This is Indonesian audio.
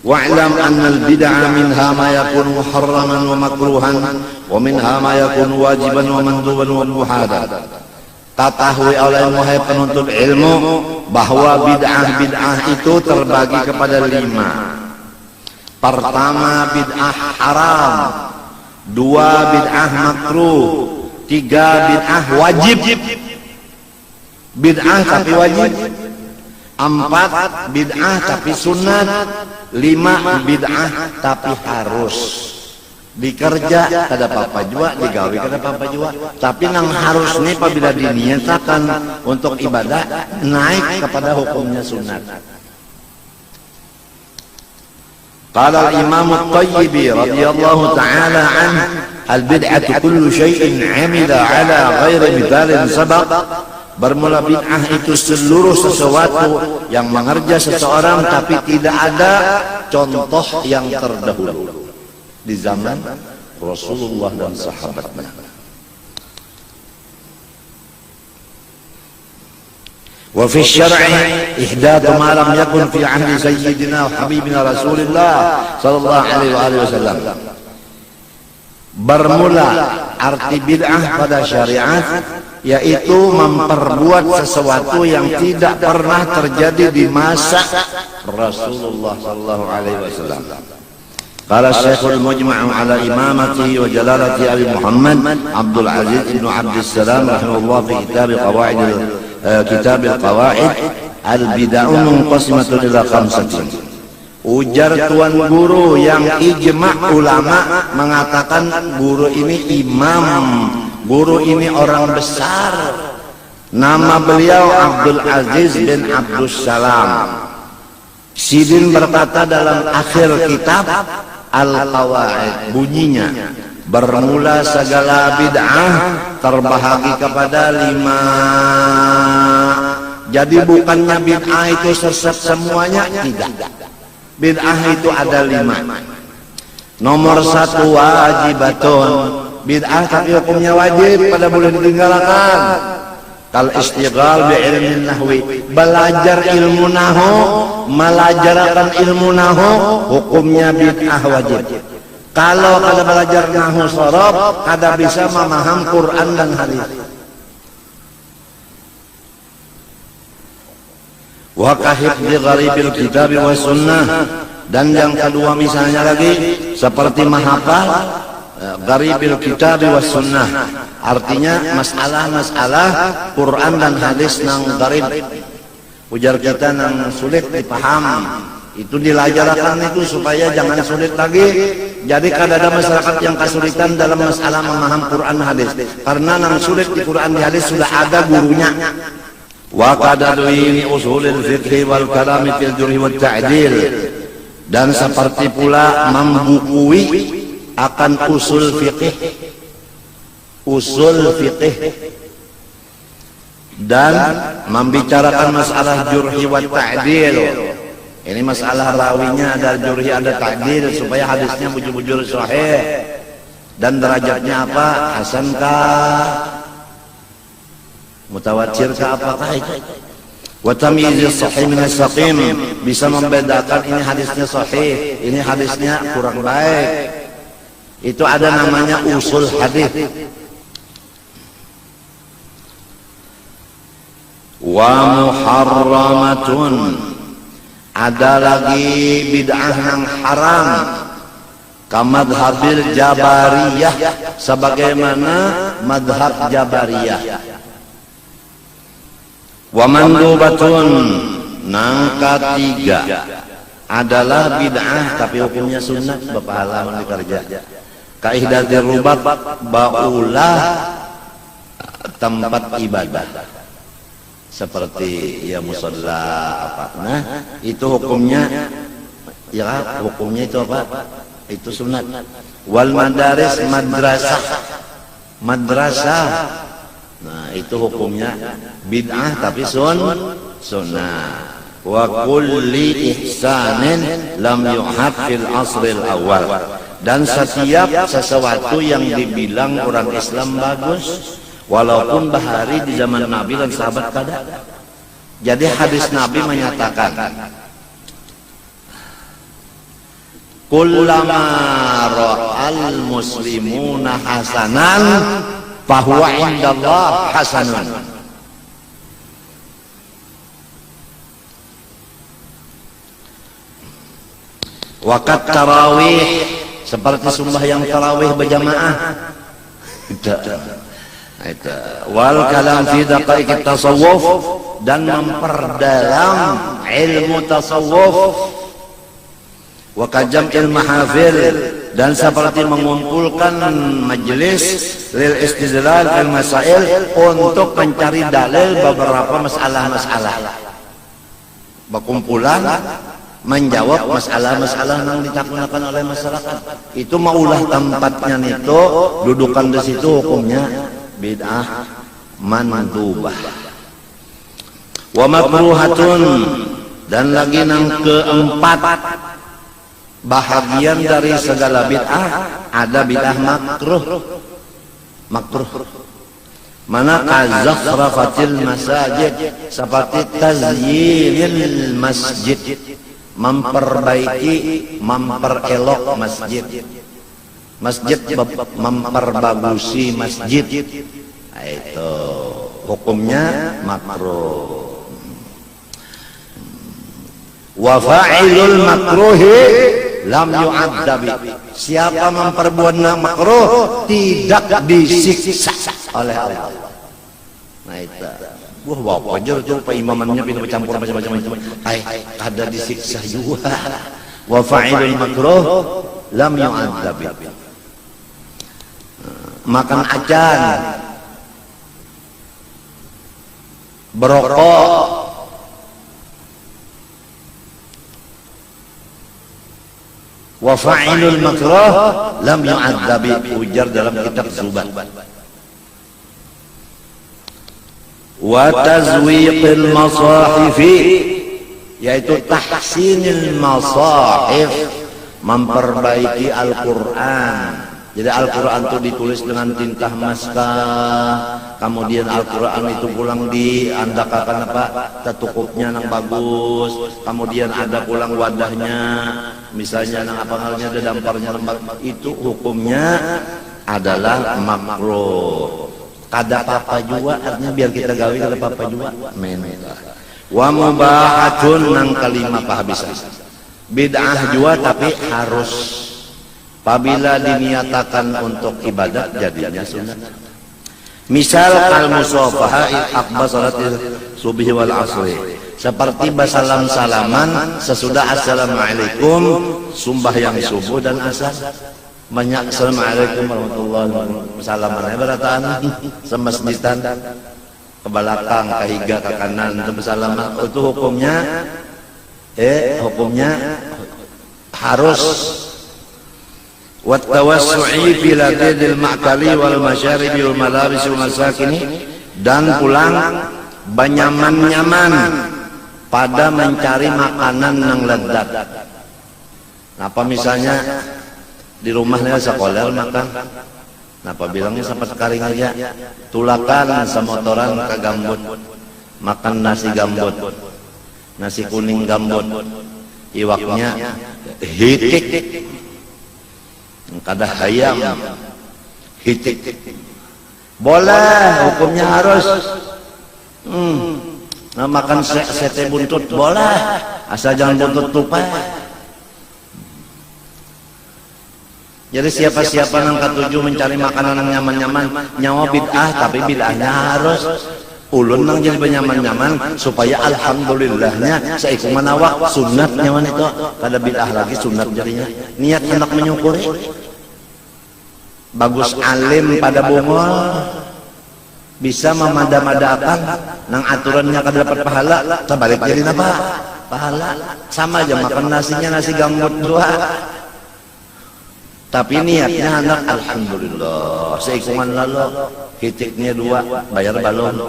Wa'lam anna al-bid'ah minha ma yakun muharraman wa makruhan wa minha ma yakun wajiban wa manduban wa muhadan. Ketahui olehmu hai penuntut ilmu bahwa bid'ah itu terbagi kepada 5. Pertama, bid'ah haram. 2, bid'ah makruh. 3, bid'ah wajib. Bid'ah tapi wajib. 4, bid'ah tapi sunat. 5, bid'ah tapi harus. Dikerja kada apa-apa juga, digawe kada apa-apa juga. Tapi nang harus nih apabila diniatakan untuk ibadah naik kepada hukumnya sunat. Qala al-Imam At-Tayyibi radhiyallahu ta'ala anhu, al-bid'atu kullu syai'in 'amila 'ala ghairi mithalin sabaq. Bermula bid'ah itu seluruh sesuatu yang mengerja seseorang tapi tidak ada contoh yang terdahulu di zaman Rasulullah dan sahabatnya. Wa fi syar'i ihdath ma lam yakun fi 'ahdi sayyidina wa habibina Rasulillah sallallahu alaihi wasallam. Bermula arti bid'ah pada syariat yaitu memperbuat sesuatu yang tidak pernah terjadi di masa Rasulullah sallallahu alaihi wasallam. Qala Syekhul Mujma' ala imamati wa jalalati Abi Muhammad Abdul Aziz ibn Abdus Salam rahimahullah fi kitab al-qawaid al-bid'ah munqasimatun ila 5. Ujar tuan guru yang ijma' ulama mengatakan guru ini imam, guru ini orang besar. Nama beliau Abdul Aziz bin Abdus Salam. Sidin berkata dalam akhir kitab Al-Qawaid, bunyinya bermula segala bid'ah terbahagi kepada 5. Jadi bukannya bid'ah itu sesat semuanya, tidak. Bid'ah itu ada 5. Nomor 1, wajibatun. Bid'ah tapi hukumnya wajib, pada boleh ditinggalkan. Kal istighal bi ilmin nahwi, belajar ilmu nahwu, melajarkan ilmu nahwu, hukumnya bid'ah wajib. Kalau kada belajar nahwu sharaf, kada bisa memaham Quran dan hadis. Wa kahifdzi gharibil kitab wa sunnah. Dan yang kedua misalnya lagi seperti menghafal gharibil kitab wa sunnah. Artinya masalah-masalah Quran dan hadis nang gharib, ujar kita nang sulit dipaham, itu dilajarkan itu supaya jangan sulit lagi. Jadi kada ada masyarakat yang kesulitan dalam masalah memaham Quran dan hadis, karena nang sulit di Quran dan hadis sudah ada gurunya. Wa qadadwi usulil fiqh wal kalam fil jurh wa ta'dil. Dan seperti pula membukui akan usul fiqh dan membicarakan masalah jurhi wa ta'dil. Ini masalah rawinya ada jurhi ada ta'dil supaya hadisnya bujur-bujur sahih. Dan derajatnya apa? Hasankah? Mutawatirkah apakah itu? Wa tamyiz sahih min as-saqim, bisa membedakan ini hadisnya sahih, ini hadisnya kurang baik. Itu ada namanya usul hadis. Wa muharramatun, ada lagi bid'ah yang haram, kamadhabil jabariyah, sebagaimana madhab jabariyah. Wa mandubatun, nang ketiga adalah bid'ah tapi hukumnya sunnah, berpahala dikerja. Kaidatir rubat, baulah tempat ibadah seperti ya musalla apa, nah itu hukumnya ya, hukumnya itu apa? Itu sunat. Wal madaris, madrasah, nah itu hukumnya bid'ah tapi sunnah. Wa kulli ihsanin lam yuhad fil asril awal, dan setiap sesuatu yang dibilang orang Islam bagus walaupun bahari di zaman Nabi dan sahabat kada. Jadi hadis Nabi menyatakan kullama ra'al muslimuna hasanan fahuwa indallah hasanun. Waqat tarawih, seperti sumbah yang tarawih berjamaah. Wal kalam fi daqaiqit tasawuf, dan memperdalam ilmu tasawuf. Wa kajam'il mahafil, dan seperti mengumpulkan majelis lil istidlal fil masail, untuk mencari dalil beberapa masalah-masalah. Berkumpulan menjawab masalah-masalah yang ditakunakan oleh masyarakat. Itu maulah tempatnya itu, dudukan di situ hukumnya bid'ah mandubah. Wa makruhatun, dan lagi yang keempat, bahagian dari segala bid'ah ada bid'ah makruh. Mana kazakhrafatil masajid, seperti tazyinil masjid, memperbaiki, memperelok masjid. Masjid memperbagusi masjid, itu hukumnya makruh. Wa fa'ilul makruhi lam yu'adzabi, siapa memperbuat makruh tidak disiksa oleh Allah. Nah itu wah wajar tuh pak imamannya pindah bercampur macam-macam itu. Ada disiksa juga. Wa fa'ilul makruh lam yu'adzabi. Makan acan, berokok, wa fa'ilul makruh lam yu'adzabi, ujar dalam kitab Zubat. Wa tazwiqil masahifi, yaitu tahsinil masahif, memperbaiki Al-Quran. Jadi Al-Quran itu ditulis dengan tinta maskah, kemudian Al-Quran itu pulang diandakakan apa, tetukupnya yang bagus, kemudian ada pulang wadahnya, misalnya yang apa halnya ada damparnya lembab, itu hukumnya adalah makruh. Kada apa juga, artinya biar kita gawe kada apa juga. Wa mubahatun, nang kalima pahabisan. Bid'ah juga tapi harus, apabila diniatakan untuk ibadat jadinya sunnah. Misal al-musafaha aqba salatil subhi wal asri, seperti basalam-salaman sesudah assalamualaikum, sumbah yang subuh dan asar. Banyak assalamualaikum warahmatullahi wabarakatuh, salamannya berataan semasjidan ke belakang, ke higa, ke kanan, itu bersalaman. Itu hukumnya harus. Wa tawassu'i fi ladil ma'kali wal masyaribi wal malabis wal masakini, dan pulang banyaman-nyaman pada mencari makanan yang lezat. Apa misalnya di rumahnya sekolah makan, napa bilangnya sampai sekaring aja, tulakan semotoran ke gambut, makan nasi gambut, nasi kuning gambut, iwaknya hitik, kada hayam, hitik, boleh, hukumnya harus. Nah, makan sate buntut boleh, asal jangan buntut tupai. Jadi siapa-siapa yang ketujuh mencari makanan yang nyaman-nyaman, nyawa bid'ah, tapi bid'ahnya harus. Ulun nang jadi benyaman-nyaman supaya alhamdulillahnya seikungan awak sunat nyaman itu, kada bid'ah lagi sunat jadinya. Niat hendak menyukuri. Bagus alim pada bungol, bisa memada-madakan nang aturannya kada dapat pahala, terbalik jadi apa? Pahala. Sama aja makan nasinya nasi gambut dua. Tapi niatnya anak alhamdulillah, seikungan lalu hitiknya dua, bayar balon.